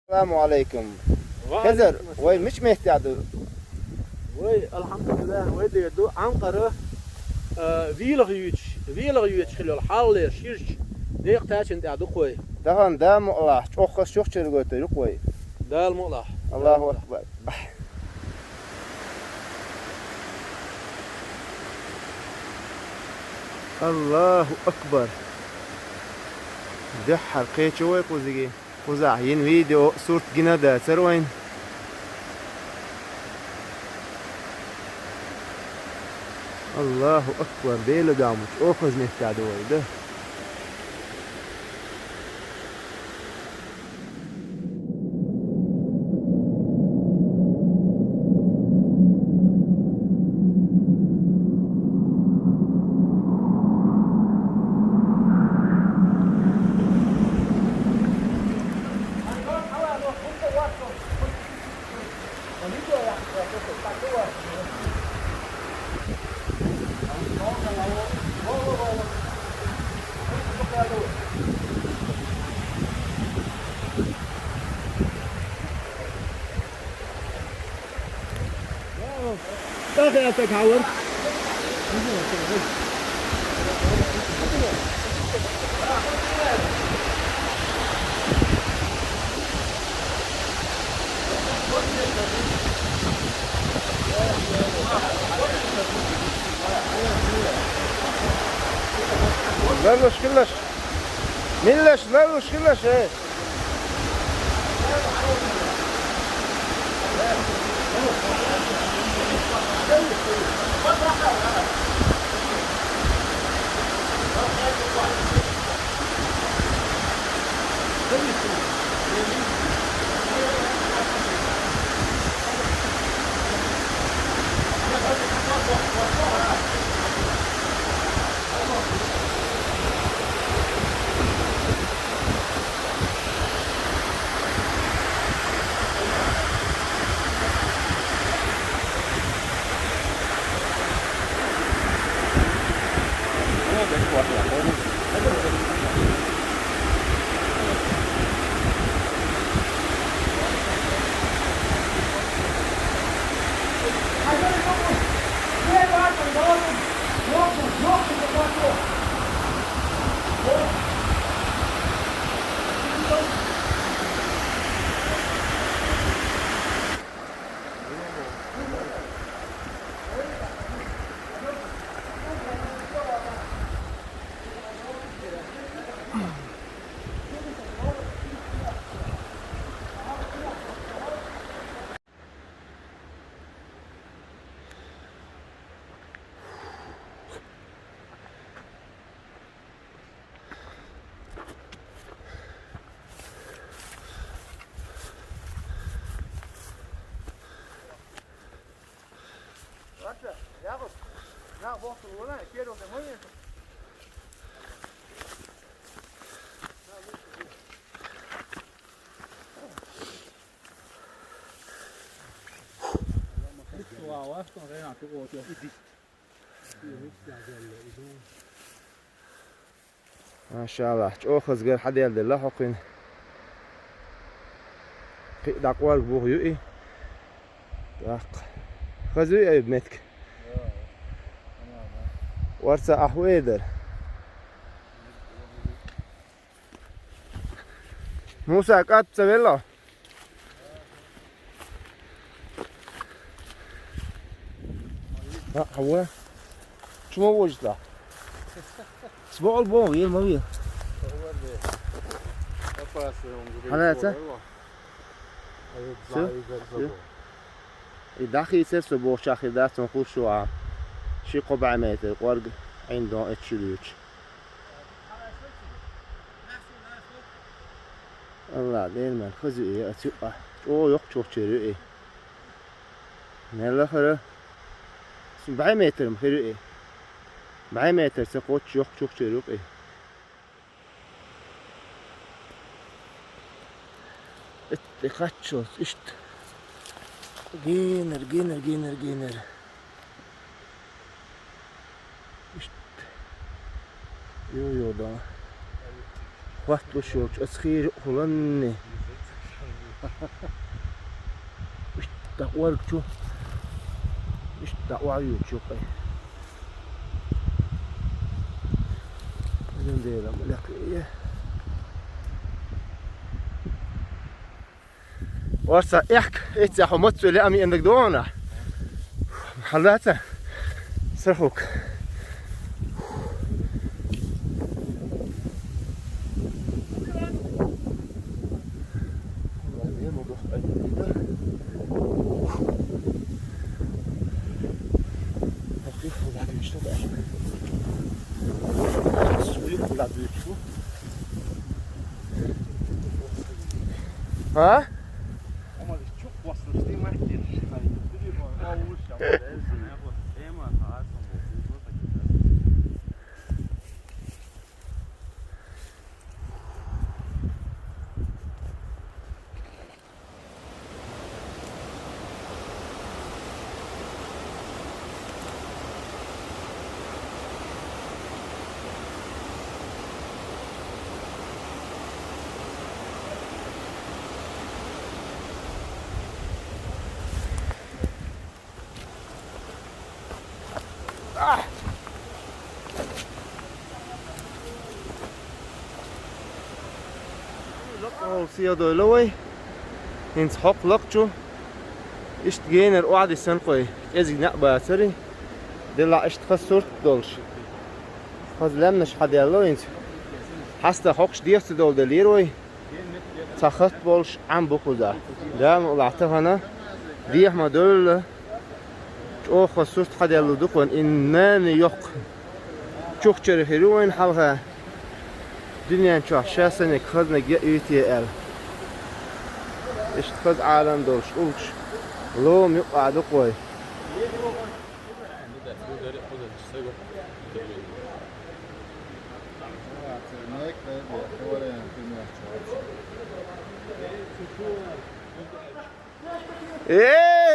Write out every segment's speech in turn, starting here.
السلام عليكم. خزر وي مش محتاج وي الحمد لله وي دو Ankara wielig خلال حال شيرش ديق تاشن تعدو خوي دهان دام الله شوخ شوخ شرغوت يقوي دال مولاه الله اكبر. الله اكبر. ده حلقه شوي قوزي قوزعين فيديو صورة جنادا سروين الله اكبر بيلو دامج اوخذ نفتعدو ده داخل تكعور لالوش كلش ملش لالوش كلش ايه ما شاء الله اوخذ غير حد يلد الله حقين دقوال بوغ يوئي دق خذوي ايب متك ورسا احويدر موسى قد سبيلا هو شو ما وجده اسبوع البوغ يلمويه حالته داخل يسرس بوغ شاخي داس نخوش شو شي قبع متر قرق عنده اتشلوش الله دين من خزي اتوقع او يق çok çürü ne lahara بعي متر مخير بعي متر سقوط يق çok çürü kaçıyoruz işte giner işte yo da وقت وشوش أسخير خلني İşte dağlar çok. İşte dağlar yok çok. Neden değil ama lakıya. Varsa إيه حمد سؤالي أمي عندك دوانا حلاته سرحوك ها؟ سيادة لوي هنس حق لقشو اشت جينر وعد السنقوي ازق نقبة سري دلع اشت خسرت دولش خز لمنش حد يالو هنس حستا حقش ديست دول دليروي تخت بولش عم بقودا دام ولعته هنا ديح ما دول او خسرت حد يالو دقون انني يق çok çare heroin halha dünyanın çok şahsene kızına GTL işte kız alan dolş ulç lom yok adı koy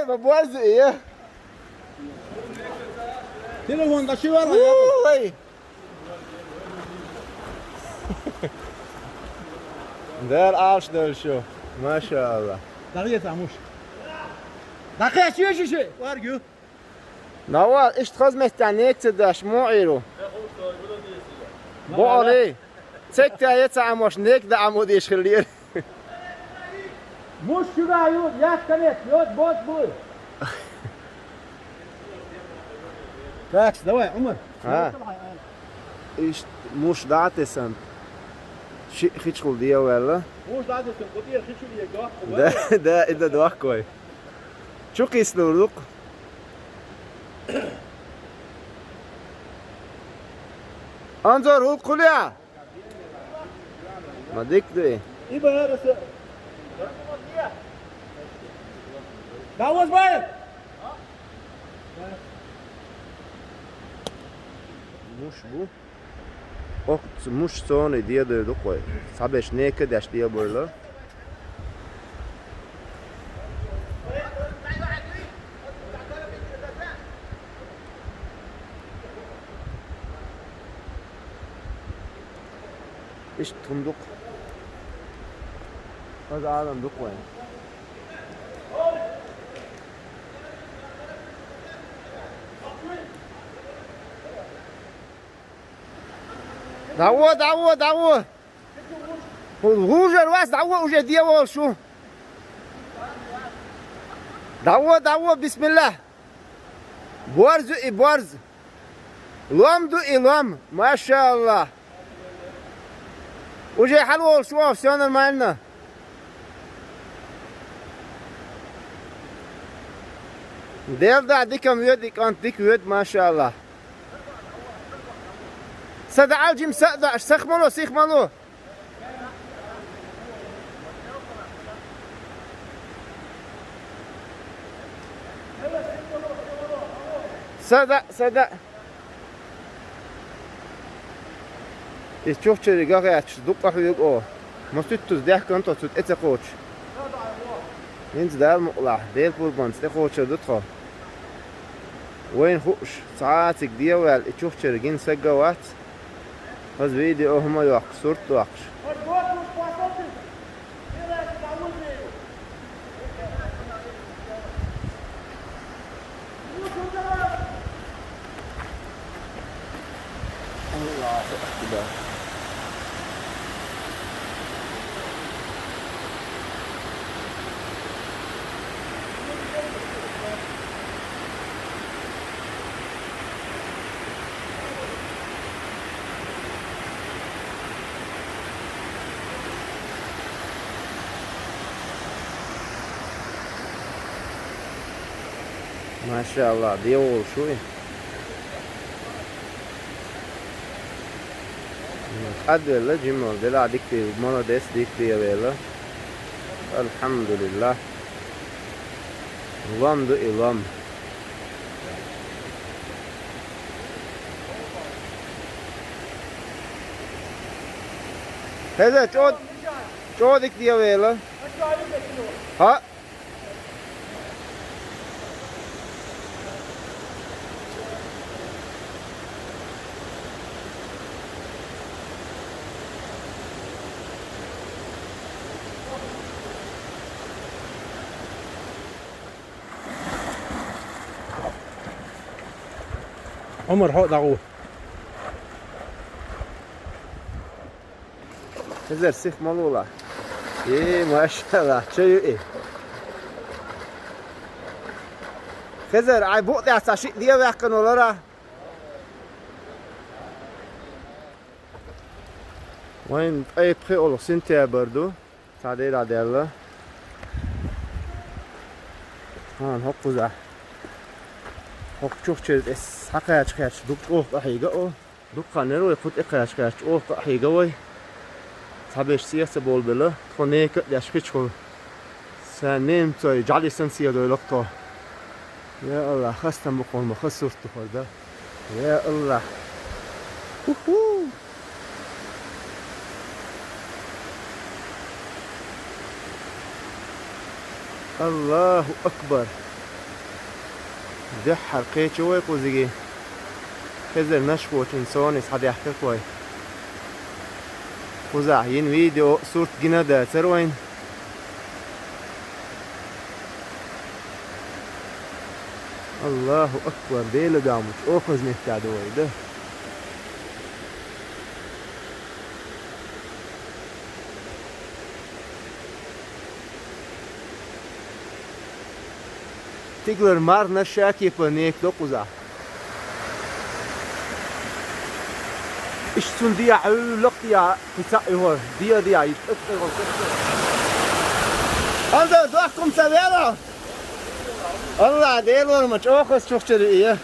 ما بوز ايه Telefonda şey var mı ya? Der Arsch der şu. Maşallah. Darıya tamuş. Dakika şişe şişe. Var gü. نوال ايش تخز مستنيك تداش مو عيرو بو علي تكتا يتعموش نيك دا عمود يشخلير Muş şuraya yut. Yak kanet. Yut boz bul. Bak давай Umar. ها ايش مش دعتسن شيء خيشخل دي ولا Muş daha desin. Kutuya şişe diye gah. ده اذا دوخ كوي شو قيس لورق انظر هو قليا ما ديك دي İyi bana arası. Davuz bay. مش بو وقت مش صوني دي دو كوي صابش نيك داش دي بولا ايش تندق هذا عالم دق وين دعوة دعوة دعوة روجر واس دعوة وجه ديوال شو دعوة دعوة بسم الله بورز بورز لام دو لام ما شاء الله وجه حلوة شوف سيانا معنا ديل دا ديكم يدك انت ديك يد ما شاء الله صدع الجيم صدع سخملو سيخملو صدع صدع تشوف شري قاعد دق حيوق او ما ستوز ده كنت تut ete coach ينز دال مقلع ديل بوربانس ده coach دتخو وين خوش ساعاتك ديوال تشوف شري جين سجوات هذا فيديو هم يوقف صورت وقش Maşallah diye oluşu. Adela cimol dela dikti monodes dikti ya bela. Elhamdülillah. Ilamdı ilam. Heze çoğu dikti ya bela. Ha? عمر حق دعوه Heze sif malula. İyi maşallah. Çayı iyi. Heze ay bu da saçı diye yakın olara. وين أي بخي أولو سنتي بردو تعديل عدالة هان هقو زح هق شوف شرد اس حقاش قاش دوك أوه أحيقا أوه دوك خانرو يفوت إقاش قاش أوه أحيقا وي تابش سياسة بول بلا تخونيك يشكيش خو سنين توي جعلي سنسيا دوي لقطو يا الله خستم بقول ما خسرت خورده يا الله الله أكبر ده حرقه شوي قوزيجي كذا نشوة إنسان يصحى يحكي كوي قوزعين فيديو صورة جنادة تروين الله أكبر ديلو دامج أوخذ نفتع دوي ده تقدر مارنا شاكي بنيك لقوزا اشتون ديا علق ديا كسائي هو ديا يتقطع انظر دوحكم سبيرا الله ديلو المج اوخس شوف شريئة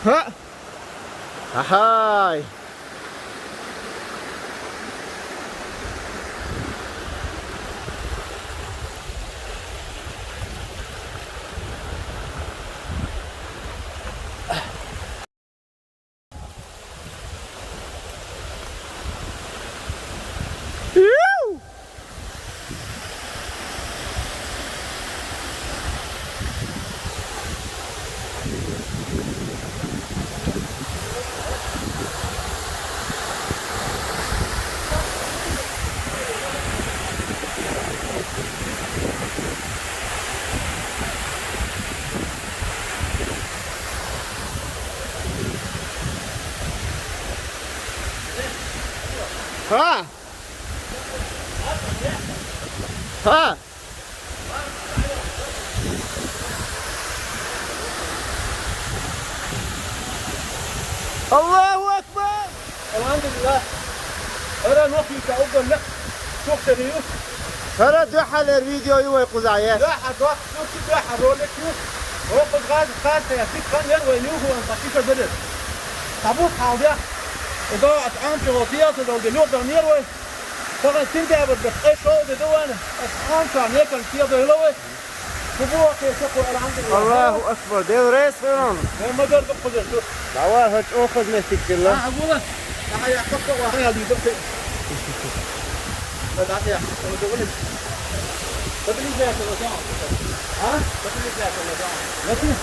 ها هاي ها ها الله أكبر الحمد لله أنا نوفي كأوبن لك شوف سريوس ترى دحل الفيديو يوي قزعيه لا حد وقت شوف لا حد رولك شوف هو قد غاز خاص يا سيد كان يروي نيوه وان بسيطة بدل تابوت حاضر إضاءة أنت وطيات لو دلوق دنيروي فقط تنتهي بس إيش هو بدوانا أنت عم ياكل فيها ضيلوي شوفوا كيف شكوا الحمد لله الله أكبر ديو ريس فيرون ما دار بقدر شوف دعواه هج أخذ نتيك الله أقول لك أنا يحقق وأنا اللي بقدر بدأت يا أقول بدري زي كذا ها بدري زي كذا لكن